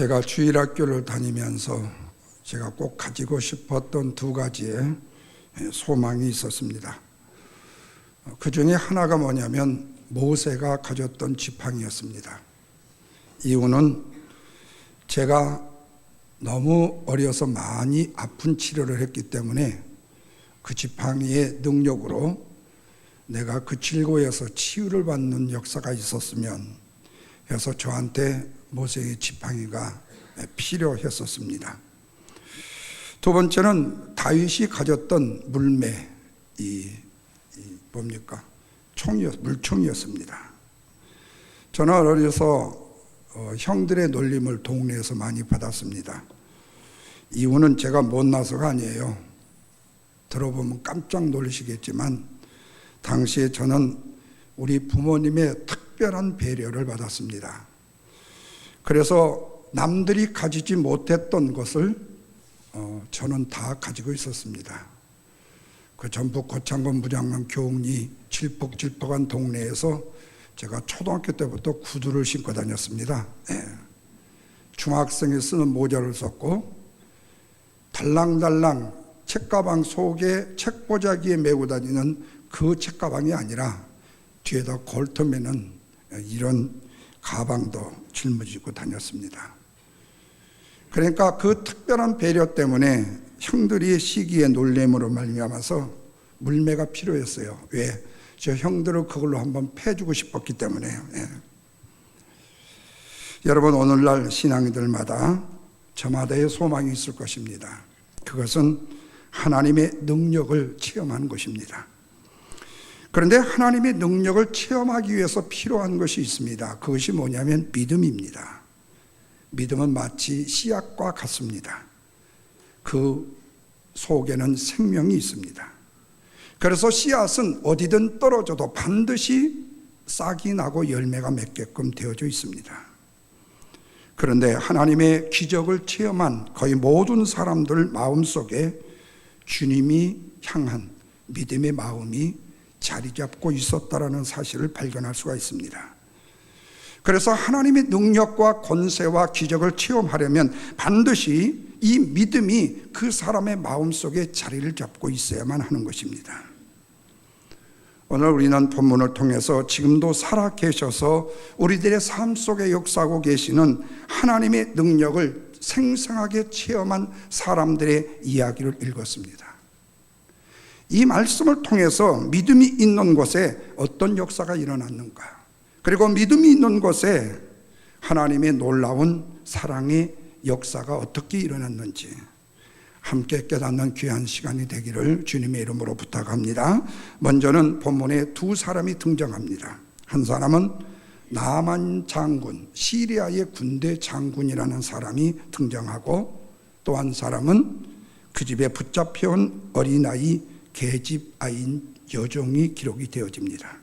제가 주일학교를 다니면서 제가 꼭 가지고 싶었던 두 가지의 소망이 있었습니다. 그 중에 하나가 뭐냐면 모세가 가졌던 지팡이였습니다. 이유는 제가 너무 어려서 많이 아픈 치료를 했기 때문에 그 지팡이의 능력으로 내가 그 질고에서 치유를 받는 역사가 있었으면 해서 저한테 모세의 지팡이가 필요했었습니다. 두 번째는 다윗이 가졌던 물매, 물총이었습니다. 저는 어려서 형들의 놀림을 동네에서 많이 받았습니다. 이유는 제가 못나서가 아니에요. 들어보면 깜짝 놀라시겠지만 당시에 저는 우리 부모님의 특별한 배려를 받았습니다. 그래서 남들이 가지지 못했던 것을 저는 다 가지고 있었습니다. 그 전북 고창군 무장군 교웅리 질퍽질퍽한 동네에서 제가 초등학교 때부터 구두를 신고 다녔습니다. 중학생이 쓰는 모자를 썼고 달랑달랑 책가방 속에 책보자기에 메고 다니는 그 책가방이 아니라 뒤에다 걸터매는 이런 가방도 짊어지고 다녔습니다. 그러니까 그 특별한 배려 때문에 형들이 시기에 놀림으로 말미암아서 물매가 필요했어요. 왜? 저 형들을 그걸로 한번 패주고 싶었기 때문에요. 여러분, 오늘날 신앙인들마다 저마다의 소망이 있을 것입니다. 그것은 하나님의 능력을 체험하는 것입니다. 그런데 하나님의 능력을 체험하기 위해서 필요한 것이 있습니다. 그것이 뭐냐면 믿음입니다. 믿음은 마치 씨앗과 같습니다. 그 속에는 생명이 있습니다. 그래서 씨앗은 어디든 떨어져도 반드시 싹이 나고 열매가 맺게끔 되어져 있습니다. 그런데 하나님의 기적을 체험한 거의 모든 사람들 마음속에 주님이 향한 믿음의 마음이 자리 잡고 있었다라는 사실을 발견할 수가 있습니다. 그래서 하나님의 능력과 권세와 기적을 체험하려면 반드시 이 믿음이 그 사람의 마음속에 자리를 잡고 있어야만 하는 것입니다. 오늘 우리는 본문을 통해서 지금도 살아 계셔서 우리들의 삶 속에 역사하고 계시는 하나님의 능력을 생생하게 체험한 사람들의 이야기를 읽었습니다. 이 말씀을 통해서 믿음이 있는 곳에 어떤 역사가 일어났는가, 그리고 믿음이 있는 곳에 하나님의 놀라운 사랑의 역사가 어떻게 일어났는지 함께 깨닫는 귀한 시간이 되기를 주님의 이름으로 부탁합니다. 먼저는 본문에 두 사람이 등장합니다. 한 사람은 나만 장군, 시리아의 군대 장군이라는 사람이 등장하고, 또 한 사람은 그 집에 붙잡혀온 어린아이 계집 아이인 여종이 기록이 되어집니다.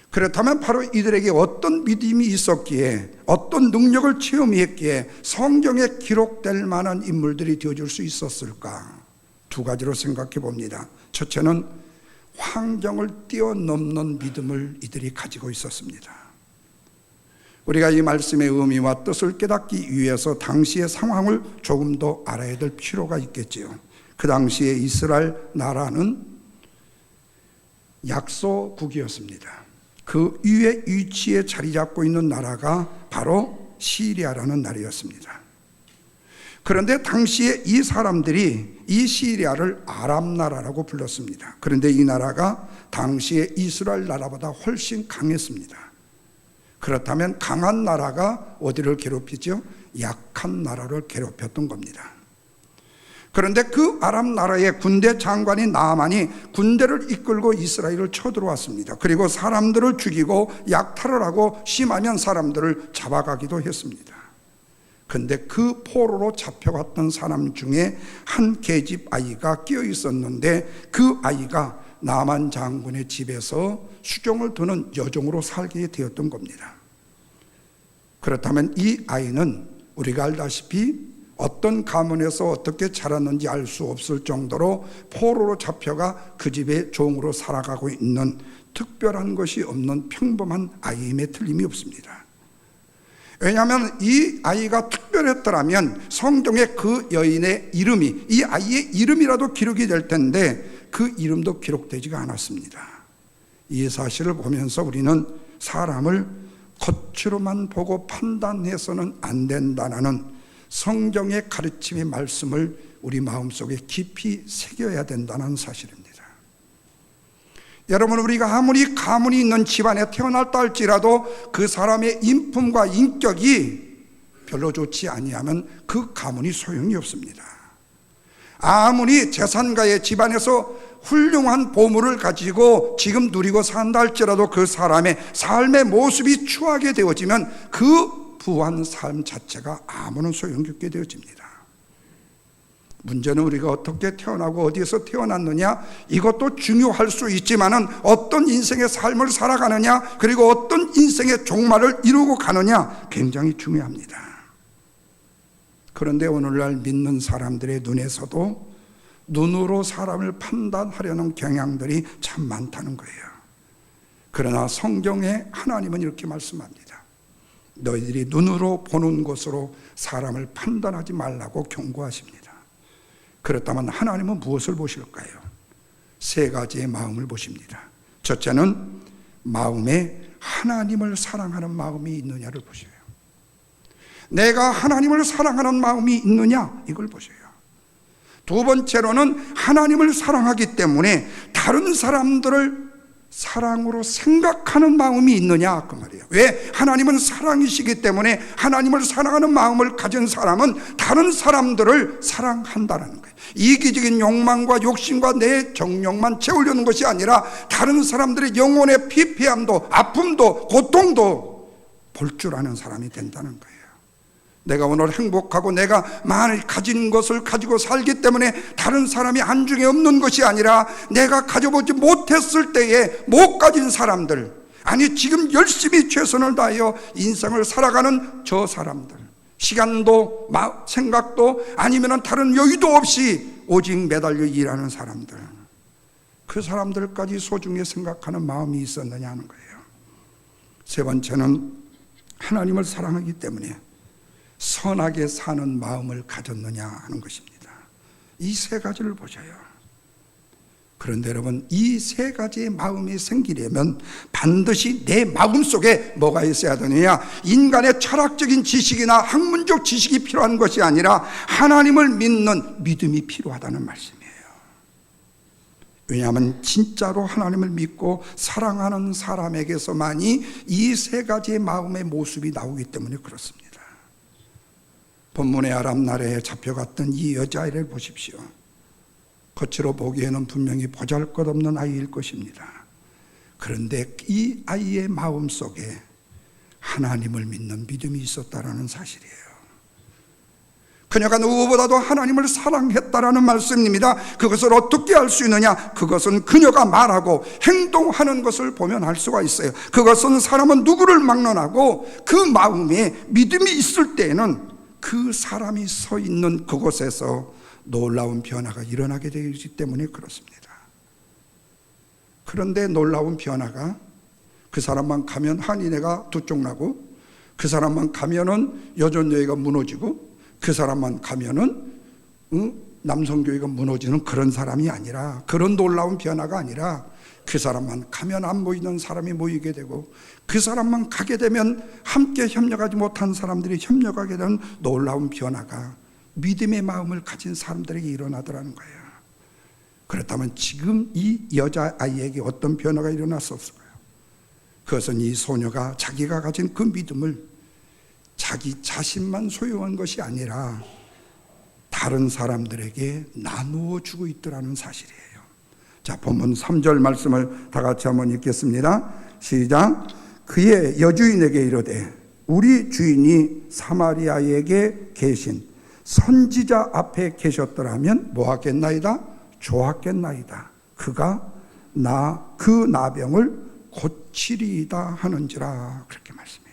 그렇다면 바로 이들에게 어떤 믿음이 있었기에, 어떤 능력을 체험했기에 성경에 기록될 만한 인물들이 되어줄 수 있었을까? 두 가지로 생각해 봅니다. 첫째는 환경을 뛰어넘는 믿음을 이들이 가지고 있었습니다. 우리가 이 말씀의 의미와 뜻을 깨닫기 위해서 당시의 상황을 조금 더 알아야 될 필요가 있겠지요. 그 당시에 이스라엘 나라는 약소국이었습니다. 그 위에 위치에 자리 잡고 있는 나라가 바로 시리아라는 나라였습니다. 그런데 당시에 이 사람들이 이 시리아를 아람 나라라고 불렀습니다. 그런데 이 나라가 당시에 이스라엘 나라보다 훨씬 강했습니다. 그렇다면 강한 나라가 어디를 괴롭히죠? 약한 나라를 괴롭혔던 겁니다. 그런데 그 아람 나라의 군대 장관인 나아만이 군대를 이끌고 이스라엘을 쳐들어왔습니다. 그리고 사람들을 죽이고 약탈을 하고 심하면 사람들을 잡아가기도 했습니다. 그런데 그 포로로 잡혀갔던 사람 중에 한 계집 아이가 끼어 있었는데, 그 아이가 나만 장군의 집에서 수종을 두는 여종으로 살게 되었던 겁니다. 그렇다면 이 아이는 우리가 알다시피 어떤 가문에서 어떻게 자랐는지 알 수 없을 정도로 포로로 잡혀가 그 집의 종으로 살아가고 있는 특별한 것이 없는 평범한 아이임에 틀림이 없습니다. 왜냐하면 이 아이가 특별했더라면 성경에 그 여인의 이름이, 이 아이의 이름이라도 기록이 될 텐데 그 이름도 기록되지가 않았습니다. 이 사실을 보면서 우리는 사람을 겉으로만 보고 판단해서는 안 된다는 성경의 가르침의 말씀을 우리 마음속에 깊이 새겨야 된다는 사실입니다. 여러분, 우리가 아무리 가문이 있는 집안에 태어났다 할지라도 그 사람의 인품과 인격이 별로 좋지 아니하면 그 가문이 소용이 없습니다. 아무리 재산가의 집안에서 훌륭한 보물을 가지고 지금 누리고 산다 할지라도 그 사람의 삶의 모습이 추하게 되어지면 그 부한 삶 자체가 아무런 소용이 없게 되어집니다. 문제는 우리가 어떻게 태어나고 어디에서 태어났느냐, 이것도 중요할 수 있지만은 어떤 인생의 삶을 살아가느냐, 그리고 어떤 인생의 종말을 이루고 가느냐 굉장히 중요합니다. 그런데 오늘날 믿는 사람들의 눈에서도 눈으로 사람을 판단하려는 경향들이 참 많다는 거예요. 그러나 성경에 하나님은 이렇게 말씀합니다. 너희들이 눈으로 보는 것으로 사람을 판단하지 말라고 경고하십니다. 그렇다면 하나님은 무엇을 보실까요? 세 가지의 마음을 보십니다. 첫째는 마음에 하나님을 사랑하는 마음이 있느냐를 보셔요. 내가 하나님을 사랑하는 마음이 있느냐, 이걸 보셔요. 두 번째로는 하나님을 사랑하기 때문에 다른 사람들을 사랑으로 생각하는 마음이 있느냐, 그 말이에요. 왜? 하나님은 사랑이시기 때문에 하나님을 사랑하는 마음을 가진 사람은 다른 사람들을 사랑한다는 거예요. 이기적인 욕망과 욕심과 내 정욕만 채우려는 것이 아니라 다른 사람들의 영혼의 피폐함도 아픔도 고통도 볼 줄 아는 사람이 된다는 거예요. 내가 오늘 행복하고 내가 많이 가진 것을 가지고 살기 때문에 다른 사람이 안중에 없는 것이 아니라 내가 가져보지 못했을 때에 못 가진 사람들, 아니 지금 열심히 최선을 다하여 인생을 살아가는 저 사람들, 시간도 생각도 아니면 다른 여유도 없이 오직 매달려 일하는 사람들, 그 사람들까지 소중히 생각하는 마음이 있었느냐 하는 거예요. 세 번째는 하나님을 사랑하기 때문에 선하게 사는 마음을 가졌느냐 하는 것입니다. 이 세 가지를 보셔요. 그런데 여러분, 이 세 가지의 마음이 생기려면 반드시 내 마음속에 뭐가 있어야 되느냐? 인간의 철학적인 지식이나 학문적 지식이 필요한 것이 아니라 하나님을 믿는 믿음이 필요하다는 말씀이에요. 왜냐하면 진짜로 하나님을 믿고 사랑하는 사람에게서만이 이 세 가지의 마음의 모습이 나오기 때문에 그렇습니다. 본문의 아람 나라에 잡혀갔던 이 여자아이를 보십시오. 겉으로 보기에는 분명히 보잘것없는 아이일 것입니다. 그런데 이 아이의 마음속에 하나님을 믿는 믿음이 있었다라는 사실이에요. 그녀가 누구보다도 하나님을 사랑했다라는 말씀입니다. 그것을 어떻게 알 수 있느냐? 그것은 그녀가 말하고 행동하는 것을 보면 알 수가 있어요. 그것은 사람은 누구를 막론하고 그 마음에 믿음이 있을 때에는 그 사람이 서 있는 그곳에서 놀라운 변화가 일어나게 되기 때문에 그렇습니다. 그런데 놀라운 변화가 그 사람만 가면 한인회가 두 쪽 나고, 그 사람만 가면은 여전여회가 무너지고, 그 사람만 가면은 남성교회가 무너지는 그런 사람이 아니라, 그런 놀라운 변화가 아니라 그 사람만 가면 안 모이는 사람이 모이게 되고, 그 사람만 가게 되면 함께 협력하지 못한 사람들이 협력하게 되는 놀라운 변화가 믿음의 마음을 가진 사람들에게 일어나더라는 거예요. 그렇다면 지금 이 여자아이에게 어떤 변화가 일어났었을까요? 그것은 이 소녀가 자기가 가진 그 믿음을 자기 자신만 소유한 것이 아니라 다른 사람들에게 나누어 주고 있더라는 사실이에요. 자, 본문 3절 말씀을 다 같이 한번 읽겠습니다. 시작. 그의 여주인에게 이르되 우리 주인이 사마리아에게 계신 선지자 앞에 계셨더라면 뭐하겠나이다? 좋았겠나이다. 그가 그 나병을 고치리이다 하는지라, 그렇게 말씀해요.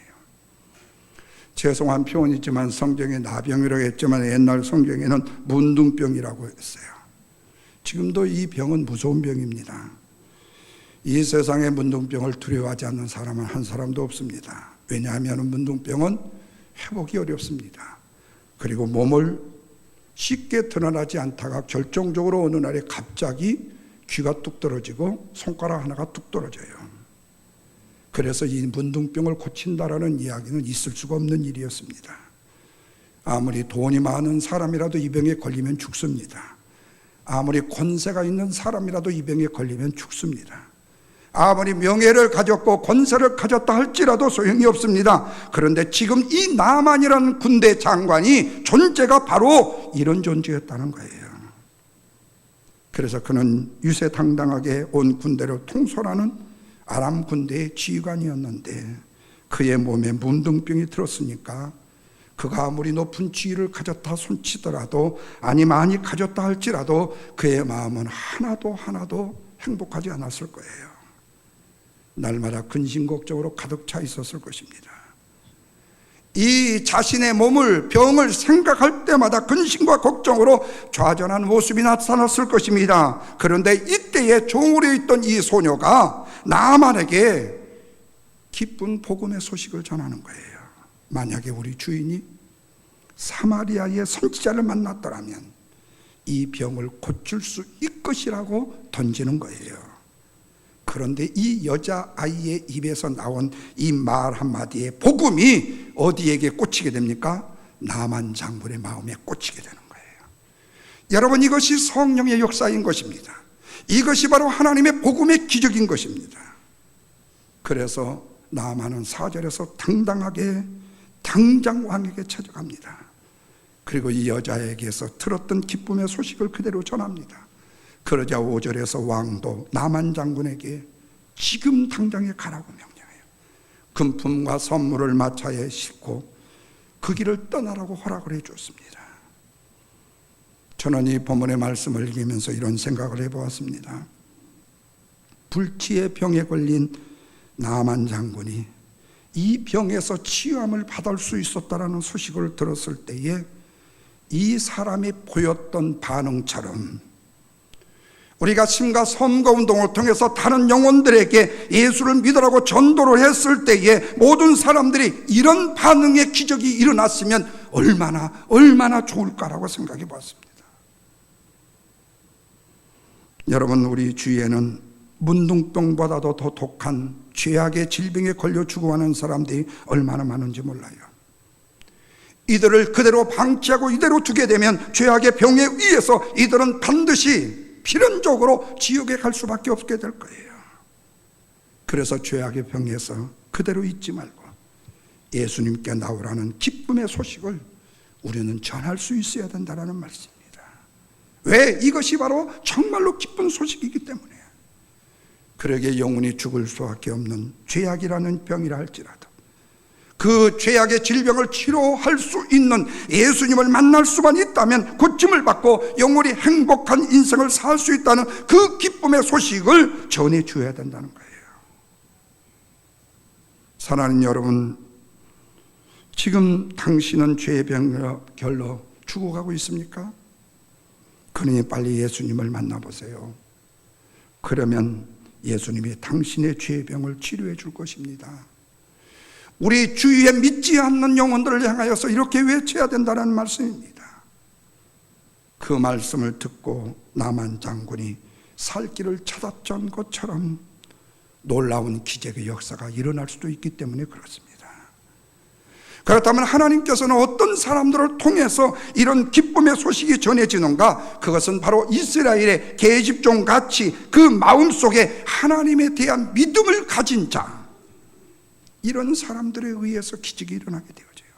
죄송한 표현이지만 성경에 나병이라고 했지만 옛날 성경에는 문둥병이라고 했어요. 지금도 이 병은 무서운 병입니다. 이 세상에 문둥병을 두려워하지 않는 사람은 한 사람도 없습니다. 왜냐하면 문둥병은 회복이 어렵습니다. 그리고 몸을 쉽게 드러나지 않다가 결정적으로 어느 날에 갑자기 귀가 뚝 떨어지고 손가락 하나가 뚝 떨어져요. 그래서 이 문둥병을 고친다라는 이야기는 있을 수가 없는 일이었습니다. 아무리 돈이 많은 사람이라도 이 병에 걸리면 죽습니다. 아무리 권세가 있는 사람이라도 이 병에 걸리면 죽습니다. 아무리 명예를 가졌고 권세를 가졌다 할지라도 소용이 없습니다. 그런데 지금 이 나만이라는 군대 장관이 존재가 바로 이런 존재였다는 거예요. 그래서 그는 유세당당하게 온 군대를 통솔하는 아람 군대의 지휘관이었는데 그의 몸에 문둥병이 들었으니까 그가 아무리 높은 지위를 가졌다 손치더라도 아니 많이 가졌다 할지라도 그의 마음은 하나도 행복하지 않았을 거예요. 날마다 근심걱정으로 가득 차 있었을 것입니다. 이 자신의 몸을 병을 생각할 때마다 근심과 걱정으로 좌절한 모습이 나타났을 것입니다. 그런데 이때에 종으로 있던 이 소녀가 나만에게 기쁜 복음의 소식을 전하는 거예요. 만약에 우리 주인이 사마리아의 선지자를 만났더라면 이 병을 고칠 수 있것이라고 던지는 거예요. 그런데 이 여자아이의 입에서 나온 이 말 한마디에 복음이 어디에게 꽂히게 됩니까? 나만 장군의 마음에 꽂히게 되는 거예요. 여러분, 이것이 성령의 역사인 것입니다. 이것이 바로 하나님의 복음의 기적인 것입니다. 그래서 나만은 4절에서 당당하게 당장 왕에게 찾아갑니다. 그리고 이 여자에게서 들었던 기쁨의 소식을 그대로 전합니다. 그러자 5절에서 왕도 나만 장군에게 지금 당장에 가라고 명령해요. 금품과 선물을 마차에 싣고 그 길을 떠나라고 허락을 해줬습니다. 저는 이 본문의 말씀을 읽으면서 이런 생각을 해보았습니다. 불치의 병에 걸린 나만 장군이 이 병에서 치유함을 받을 수 있었다라는 소식을 들었을 때에 이 사람이 보였던 반응처럼 우리가 심과 섬거 운동을 통해서 다른 영혼들에게 예수를 믿으라고 전도를 했을 때에 모든 사람들이 이런 반응의 기적이 일어났으면 얼마나 좋을까라고 생각해 봤습니다. 여러분, 우리 주위에는 문둥병보다도 더 독한 죄악의 질병에 걸려 죽어가는 사람들이 얼마나 많은지 몰라요. 이들을 그대로 방치하고 이대로 두게 되면 죄악의 병에 의해서 이들은 반드시 필연적으로 지옥에 갈 수밖에 없게 될 거예요. 그래서 죄악의 병에서 그대로 있지 말고 예수님께 나오라는 기쁨의 소식을 우리는 전할 수 있어야 된다는 말씀입니다. 왜? 이것이 바로 정말로 기쁜 소식이기 때문에. 그러게 영혼이 죽을 수밖에 없는 죄악이라는 병이라 할지라도 그 죄악의 질병을 치료할 수 있는 예수님을 만날 수만 있다면 고침을 받고 영원히 행복한 인생을 살 수 있다는 그 기쁨의 소식을 전해줘야 된다는 거예요. 사랑하는 여러분, 지금 당신은 죄의 병결로 죽어가고 있습니까? 그러니 빨리 예수님을 만나보세요. 그러면 예수님이 당신의 죄의 병을 치료해 줄 것입니다. 우리 주위에 믿지 않는 영혼들을 향하여서 이렇게 외쳐야 된다는 말씀입니다. 그 말씀을 듣고 나만 장군이 살 길을 찾았던 것처럼 놀라운 기적의 역사가 일어날 수도 있기 때문에 그렇습니다. 그렇다면 하나님께서는 어떤 사람들을 통해서 이런 기쁨의 소식이 전해지는가? 그것은 바로 이스라엘의 계집종 같이 그 마음속에 하나님에 대한 믿음을 가진 자, 이런 사람들에 의해서 기적이 일어나게 되어져요.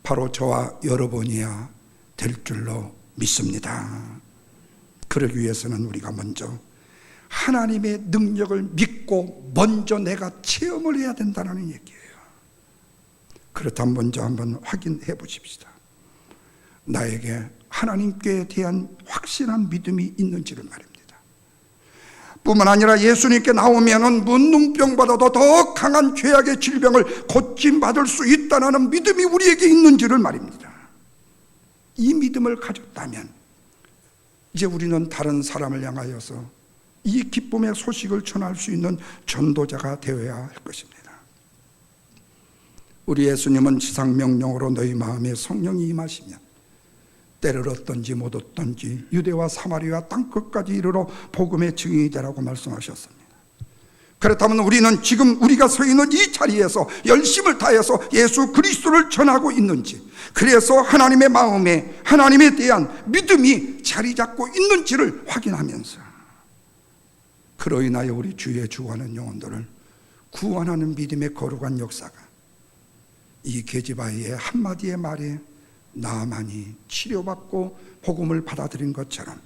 바로 저와 여러분이야 될 줄로 믿습니다. 그러기 위해서는 우리가 먼저 하나님의 능력을 믿고 먼저 내가 체험을 해야 된다는 얘기예요. 그렇다면 먼저 한번 확인해 보십시다. 나에게 하나님께 대한 확실한 믿음이 있는지를 말입니다. 뿐만 아니라 예수님께 나오면은 문둥병보다도 더 강한 죄악의 질병을 고침받을 수 있다는 믿음이 우리에게 있는지를 말입니다. 이 믿음을 가졌다면 이제 우리는 다른 사람을 향하여서 이 기쁨의 소식을 전할 수 있는 전도자가 되어야 할 것입니다. 우리 예수님은 지상 명령으로 너희 마음에 성령이 임하시면 때를 얻든지 못 얻든지 유대와 사마리아 땅끝까지 이르러 복음의 증인이 되라고 말씀하셨습니다. 그렇다면 우리는 지금 우리가 서 있는 이 자리에서 열심을 다해서 예수 그리스도를 전하고 있는지, 그래서 하나님의 마음에 하나님에 대한 믿음이 자리 잡고 있는지를 확인하면서 그로 인하여 우리 주위에 죽어가는 영혼들을 구원하는 믿음의 거룩한 역사가 이 게지바이의 한마디의 말에 나만이 치료받고 복음을 받아들인 것처럼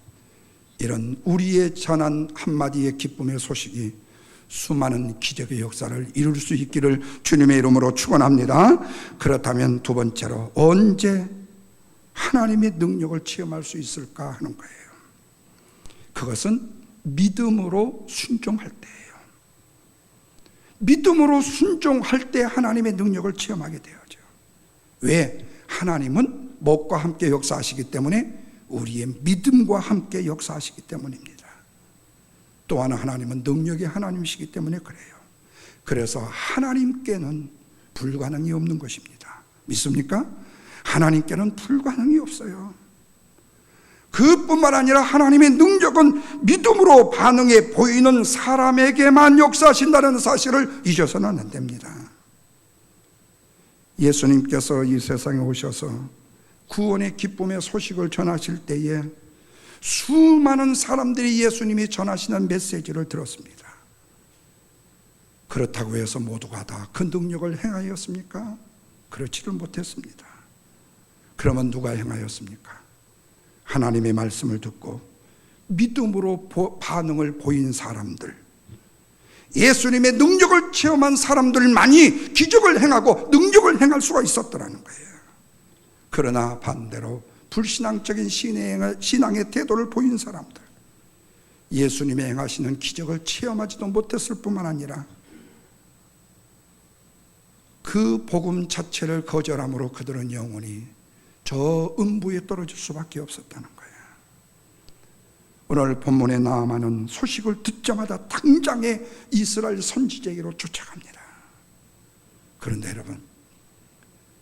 이런 우리의 전한 한마디의 기쁨의 소식이 수많은 기적의 역사를 이룰 수 있기를 주님의 이름으로 축원합니다. 그렇다면 두 번째로 언제 하나님의 능력을 체험할 수 있을까 하는 거예요. 그것은 믿음으로 순종할 때예요. 믿음으로 순종할 때 하나님의 능력을 체험하게 되어죠. 왜? 하나님은 무엇과 함께 역사하시기 때문에 우리의 믿음과 함께 역사하시기 때문입니다. 또한 하나님은 능력의 하나님이시기 때문에 그래요. 그래서 하나님께는 불가능이 없는 것입니다. 믿습니까? 하나님께는 불가능이 없어요. 그뿐만 아니라 하나님의 능력은 믿음으로 반응해 보이는 사람에게만 역사하신다는 사실을 잊어서는 안 됩니다. 예수님께서 이 세상에 오셔서 구원의 기쁨의 소식을 전하실 때에 수많은 사람들이 예수님이 전하시는 메시지를 들었습니다. 그렇다고 해서 모두가 다 그 능력을 행하였습니까? 그렇지를 못했습니다. 그러면 누가 행하였습니까? 하나님의 말씀을 듣고 믿음으로 반응을 보인 사람들, 예수님의 능력을 체험한 사람들만이 기적을 행하고 능력을 행할 수가 있었더라는 거예요. 그러나 반대로 불신앙적인 신앙의 태도를 보인 사람들, 예수님의 행하시는 기적을 체험하지도 못했을 뿐만 아니라 그 복음 자체를 거절함으로 그들은 영원히 저 음부에 떨어질 수밖에 없었다는 거예요. 오늘 본문에 나아만은 소식을 듣자마자 당장에 이스라엘 선지자에게로 쫓아갑니다. 그런데 여러분,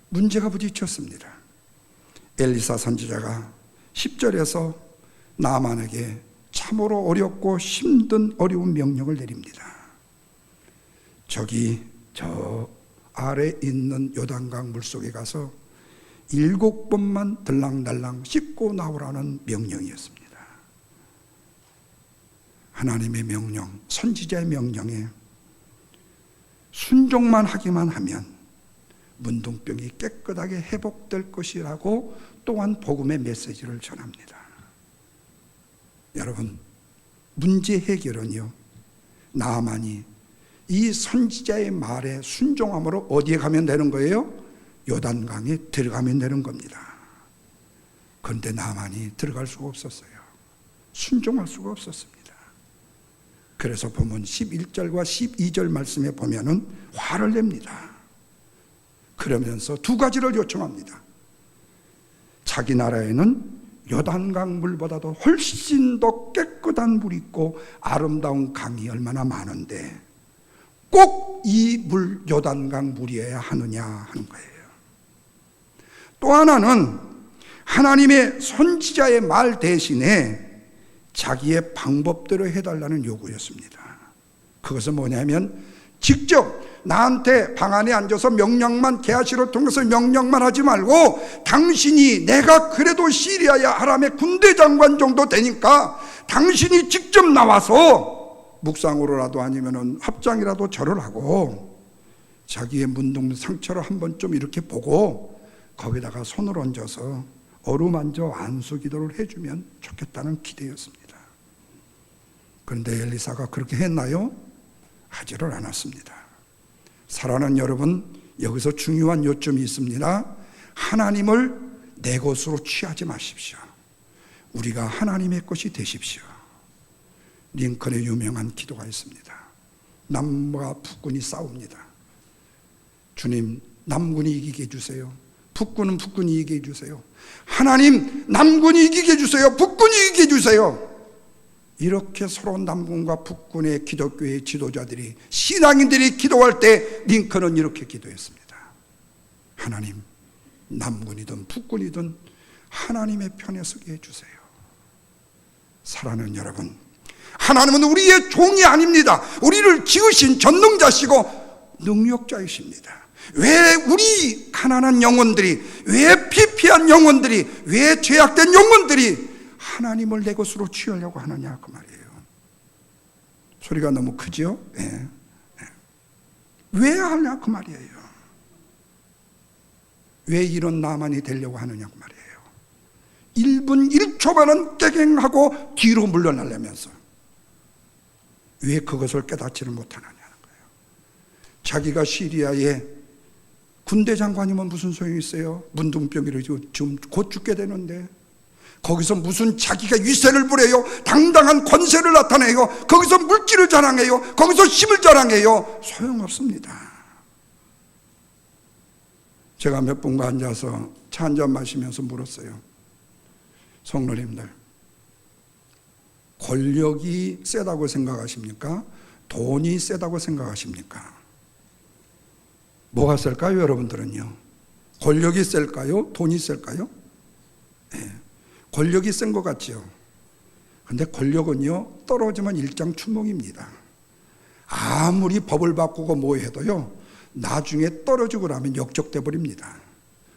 문제가 부딪혔습니다. 엘리사 선지자가 10절에서 나아만에게 참으로 어렵고 힘든 어려운 명령을 내립니다. 저기 저 아래 있는 요단강 물속에 가서 7번만 들락날락 씻고 나오라는 명령이었습니다. 하나님의 명령, 선지자의 명령에 순종만 하기만 하면 문둥병이 깨끗하게 회복될 것이라고 또한 복음의 메시지를 전합니다. 여러분, 문제 해결은요, 나아만이 이 선지자의 말에 순종함으로 어디에 가면 되는 거예요? 요단강에 들어가면 되는 겁니다. 그런데 나아만이 들어갈 수가 없었어요. 순종할 수가 없었습니다. 그래서 보면 11절과 12절 말씀에 보면은 화를 냅니다. 그러면서 두 가지를 요청합니다. 자기 나라에는 요단강 물보다도 훨씬 더 깨끗한 물이 있고 아름다운 강이 얼마나 많은데 꼭 이 물, 요단강 물이어야 하느냐 하는 거예요. 또 하나는 하나님의 선지자의 말 대신에 자기의 방법대로 해달라는 요구였습니다. 그것은 뭐냐면 직접 나한테 방 안에 앉아서 명령만, 게하시를 통해서 명령만 하지 말고 당신이, 내가 그래도 시리아의 아람의 군대 장관 정도 되니까 당신이 직접 나와서 묵상으로라도 아니면 합장이라도 절을 하고 자기의 문둥 상처를 한번 좀 이렇게 보고 거기다가 손을 얹어서 어루만져 안수기도를 해주면 좋겠다는 기대였습니다. 그런데 엘리사가 그렇게 했나요? 하지를 않았습니다. 사랑하는 여러분, 여기서 중요한 요점이 있습니다. 하나님을 내 것으로 취하지 마십시오. 우리가 하나님의 것이 되십시오. 링컨의 유명한 기도가 있습니다. 남과 북군이 싸웁니다. 주님, 남군이 이기게 해주세요. 북군은 북군이 이기게 해주세요. 하나님, 남군이 이기게 해주세요. 북군이 이기게 해주세요. 이렇게 서로 남군과 북군의 기독교의 지도자들이, 신앙인들이 기도할 때 링컨은 이렇게 기도했습니다. 하나님, 남군이든 북군이든 하나님의 편에 서게 해주세요. 사랑하는 여러분, 하나님은 우리의 종이 아닙니다. 우리를 지으신 전능자시고 능력자이십니다. 왜 우리 가난한 영혼들이, 왜 피폐한 영혼들이, 왜 죄악된 영혼들이 하나님을 내 것으로 취하려고 하느냐 그 말이에요. 소리가 너무 크죠? 예. 왜 하냐 그 말이에요. 왜 이런 나만이 되려고 하느냐 그 말이에요. 1분 1초만은 깨갱하고 뒤로 물러나려면서 왜 그것을 깨닫지를 못하느냐는 거예요. 자기가 시리아에 군대 장관이면 무슨 소용이 있어요? 문둥병이로 지금 곧 죽게 되는데 거기서 무슨 자기가 위세를 부려요? 당당한 권세를 나타내요? 거기서 물질을 자랑해요? 거기서 힘을 자랑해요? 소용없습니다. 제가 몇 분과 앉아서 차 한잔 마시면서 물었어요. 성도님들, 권력이 세다고 생각하십니까? 돈이 세다고 생각하십니까? 뭐가 셀까요, 여러분들은요? 권력이 셀까요? 돈이 셀까요? 네. 권력이 센 것 같죠? 근데 권력은요, 떨어지면 일장춘몽입니다. 아무리 법을 바꾸고 뭐 해도요, 나중에 떨어지고 나면 역적돼 버립니다.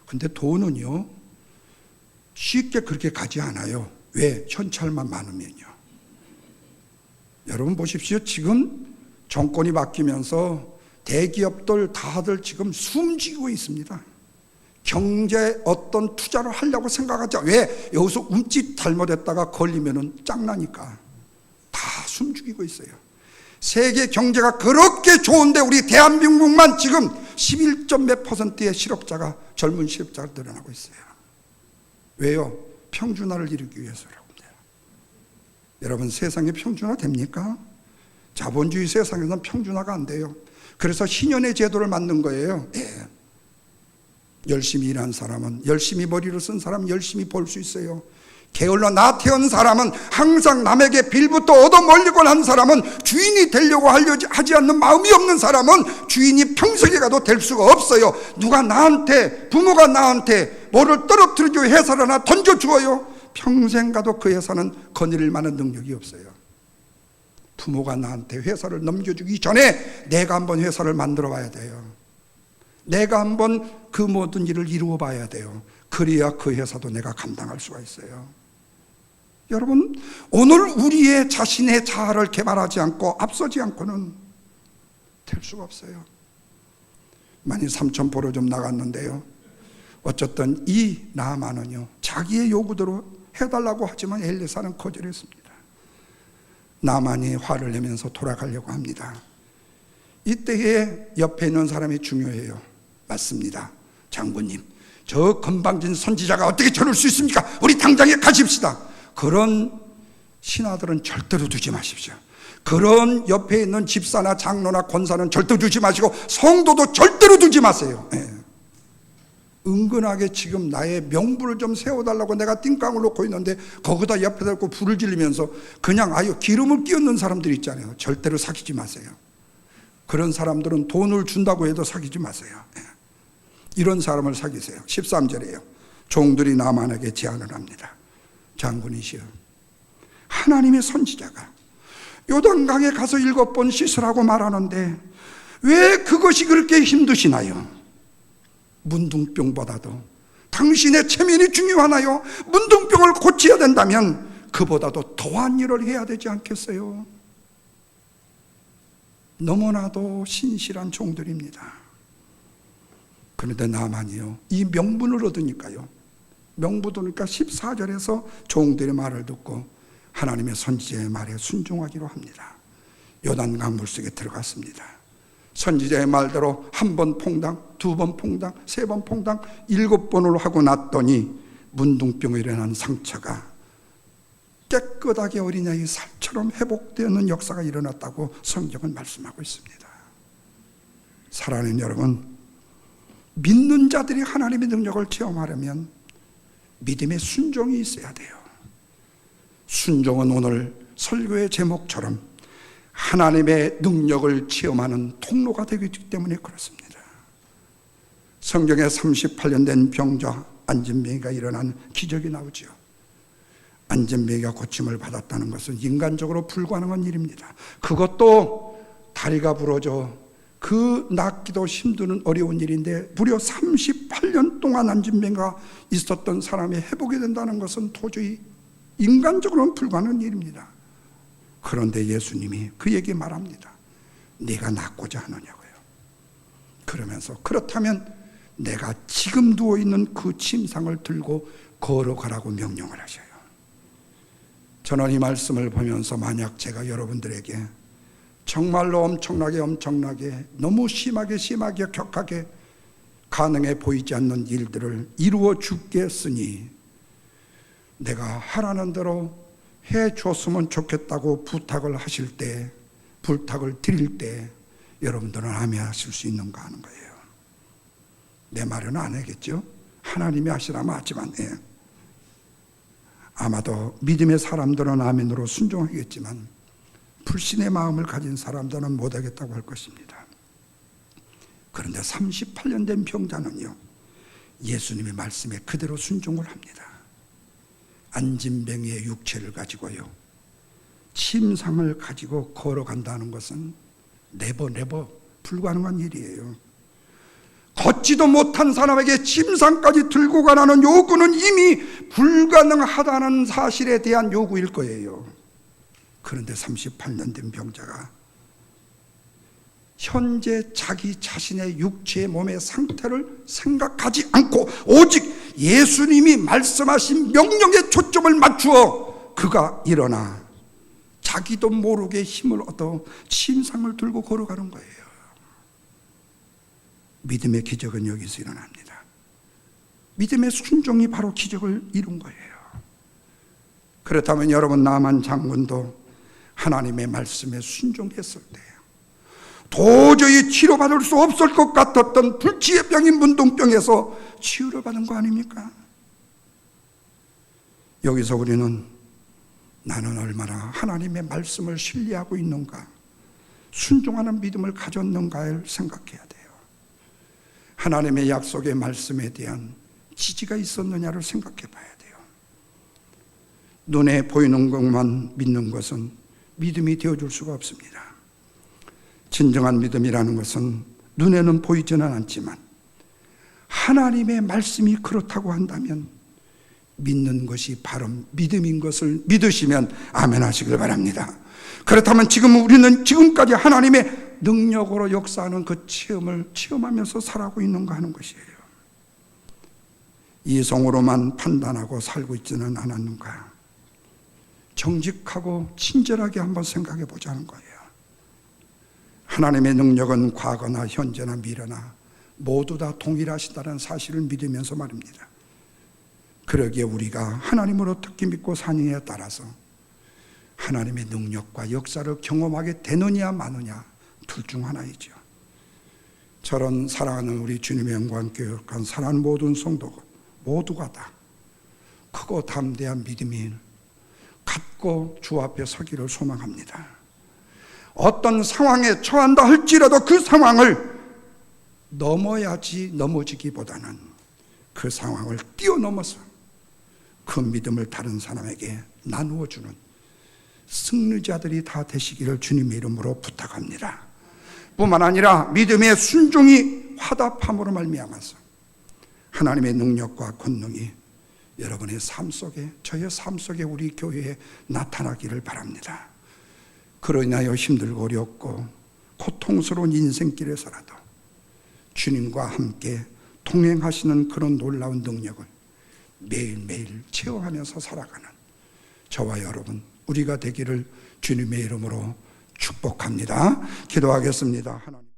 근데 돈은요, 쉽게 그렇게 가지 않아요. 왜? 현찰만 많으면요. 여러분 보십시오. 지금 정권이 바뀌면서 대기업들 다들 지금 숨지고 있습니다. 경제 어떤 투자를 하려고 생각하자. 왜? 여기서 움찔 잘못했다가 걸리면은 짱나니까 다 숨죽이고 있어요. 세계 경제가 그렇게 좋은데 우리 대한민국만 지금 11몇 %의 실업자가, 젊은 실업자가 늘어나고 있어요. 왜요? 평준화를 이루기 위해서라고 합니다. 여러분, 세상에 평준화 됩니까? 자본주의 세상에서는 평준화가 안 돼요. 그래서 신년의 제도를 만든 거예요. 예. 열심히 일한 사람은, 열심히 머리를 쓴 사람은 열심히 벌 수 있어요. 게을러 나태한 사람은, 항상 남에게 빌부터 얻어먹으려고 한 사람은, 주인이 되려고 하지 않는 마음이 없는 사람은 주인이 평생에 가도 될 수가 없어요. 누가 나한테, 부모가 나한테 뭐를 떨어뜨려주고 회사를 하나 던져주어요? 평생 가도 그 회사는 거느릴 만한 능력이 없어요. 부모가 나한테 회사를 넘겨주기 전에 내가 한번 회사를 만들어 봐야 돼요. 내가 한번 그 모든 일을 이루어 봐야 돼요. 그래야 그 회사도 내가 감당할 수가 있어요. 여러분, 오늘 우리의 자신의 자아를 개발하지 않고 앞서지 않고는 될 수가 없어요. 많이 삼천포로 좀 나갔는데요, 어쨌든 이 나만은요, 자기의 요구대로 해달라고 하지만 엘리사는 거절했습니다. 나만이 화를 내면서 돌아가려고 합니다. 이때에 옆에 있는 사람이 중요해요. 맞습니다. 장군님, 저 건방진 선지자가 어떻게 저럴 수 있습니까? 우리 당장에 가십시다. 그런 신하들은 절대로 두지 마십시오. 그런 옆에 있는 집사나 장로나 권사는 절대로 두지 마시고 성도도 절대로 두지 마세요. 네. 은근하게 지금 나의 명분을 좀 세워달라고 내가 띵깡을 놓고 있는데 거기다 옆에 대고 불을 지르면서 그냥 아유 기름을 끼얹는 사람들이 있잖아요. 절대로 사귀지 마세요. 그런 사람들은 돈을 준다고 해도 사귀지 마세요. 네. 이런 사람을 사귀세요. 13절이에요. 종들이 나만에게 제안을 합니다. 장군이시여, 하나님의 선지자가 요단강에 가서 7번 씻으라고 말하는데 왜 그것이 그렇게 힘드시나요? 문둥병보다도 당신의 체면이 중요하나요? 문둥병을 고쳐야 된다면 그보다도 더한 일을 해야 되지 않겠어요? 너무나도 신실한 종들입니다. 그런데 나만이요, 이 명분을 얻으니까요, 명분이니까 14절에서 종들의 말을 듣고 하나님의 선지자의 말에 순종하기로 합니다. 요단강 물속에 들어갔습니다. 선지자의 말대로 1번 퐁당, 2번 퐁당, 3번 퐁당, 7번을 하고 났더니 문둥병에 일어난 상처가 깨끗하게 어린아이 살처럼 회복되는 역사가 일어났다고 성경은 말씀하고 있습니다. 사랑하는 여러분, 믿는 자들이 하나님의 능력을 체험하려면 믿음의 순종이 있어야 돼요. 순종은 오늘 설교의 제목처럼 하나님의 능력을 체험하는 통로가 되기 때문에 그렇습니다. 성경에 38년 된 병자 안진뱅이가 일어난 기적이 나오죠. 안진뱅이가 고침을 받았다는 것은 인간적으로 불가능한 일입니다. 그것도 다리가 부러져 그 낫기도 힘든 어려운 일인데 무려 38년 동안 안진뱅이가 있었던 사람이 회복이 된다는 것은 도저히 인간적으로는 불가능한 일입니다. 그런데 예수님이 그에게 말합니다. 네가 낫고자 하느냐고요. 그러면서 그렇다면 내가 지금 누워있는 그 침상을 들고 걸어가라고 명령을 하셔요. 저는 이 말씀을 보면서 만약 제가 여러분들에게 정말로 엄청나게 너무 심하게 격하게 가능해 보이지 않는 일들을 이루어 주겠으니 내가 하라는 대로 해 줬으면 좋겠다고 부탁을 드릴 때 여러분들은 아멘 하실 수 있는가 하는 거예요. 내 말은 안 하겠죠? 하나님이 하시라면 하지만 아마도 믿음의 사람들은 아멘으로 순종하겠지만 불신의 마음을 가진 사람들은 못하겠다고 할 것입니다. 그런데 38년 된 병자는요, 예수님의 말씀에 그대로 순종을 합니다. 안진뱅이의 육체를 가지고요, 침상을 가지고 걸어간다는 것은 네버 불가능한 일이에요. 걷지도 못한 사람에게 침상까지 들고 가라는 요구는 이미 불가능하다는 사실에 대한 요구일 거예요. 그런데 38년 된 병자가 현재 자기 자신의 육체의 몸의 상태를 생각하지 않고 오직 예수님이 말씀하신 명령에 초점을 맞추어 그가 일어나 자기도 모르게 힘을 얻어 침상을 들고 걸어가는 거예요. 믿음의 기적은 여기서 일어납니다. 믿음의 순종이 바로 기적을 이룬 거예요. 그렇다면 여러분, 나만 장군도 하나님의 말씀에 순종했을 때 도저히 치료받을 수 없을 것 같았던 불치의 병인 문둥병에서 치유를 받은 거 아닙니까? 여기서 우리는 나는 얼마나 하나님의 말씀을 신뢰하고 있는가, 순종하는 믿음을 가졌는가를 생각해야 돼요. 하나님의 약속의 말씀에 대한 지지가 있었느냐를 생각해 봐야 돼요. 눈에 보이는 것만 믿는 것은 믿음이 되어줄 수가 없습니다. 진정한 믿음이라는 것은 눈에는 보이지는 않지만 하나님의 말씀이 그렇다고 한다면 믿는 것이 바로 믿음인 것을 믿으시면 아멘 하시길 바랍니다. 그렇다면 우리는 지금까지 하나님의 능력으로 역사하는 그 체험을 체험하면서 살아가고 있는가 하는 것이에요. 이성으로만 판단하고 살고 있지는 않았는가? 정직하고 친절하게 한번 생각해 보자는 거예요. 하나님의 능력은 과거나 현재나 미래나 모두 다 동일하시다는 사실을 믿으면서 말입니다. 그러기에 우리가 하나님을 어떻게 믿고 사느냐에 따라서 하나님의 능력과 역사를 경험하게 되느냐 마느냐 둘 중 하나이죠. 저런 사랑하는 우리 주님의 영광 교육한 사랑하는 모든 성도 모두가 다 크고 담대한 믿음이 갖고 주 앞에 서기를 소망합니다. 어떤 상황에 처한다 할지라도 그 상황을 넘어야지 넘어지기보다는 그 상황을 뛰어넘어서 그 믿음을 다른 사람에게 나누어주는 승리자들이 다 되시기를 주님의 이름으로 부탁합니다. 뿐만 아니라 믿음의 순종이 화답함으로 말미암아서 하나님의 능력과 권능이 여러분의 삶 속에, 저의 삶 속에, 우리 교회에 나타나기를 바랍니다. 그로 인하여 힘들고 어렵고 고통스러운 인생길에서라도 주님과 함께 동행하시는 그런 놀라운 능력을 매일매일 체험하면서 살아가는 저와 여러분, 우리가 되기를 주님의 이름으로 축복합니다. 기도하겠습니다. 하나님.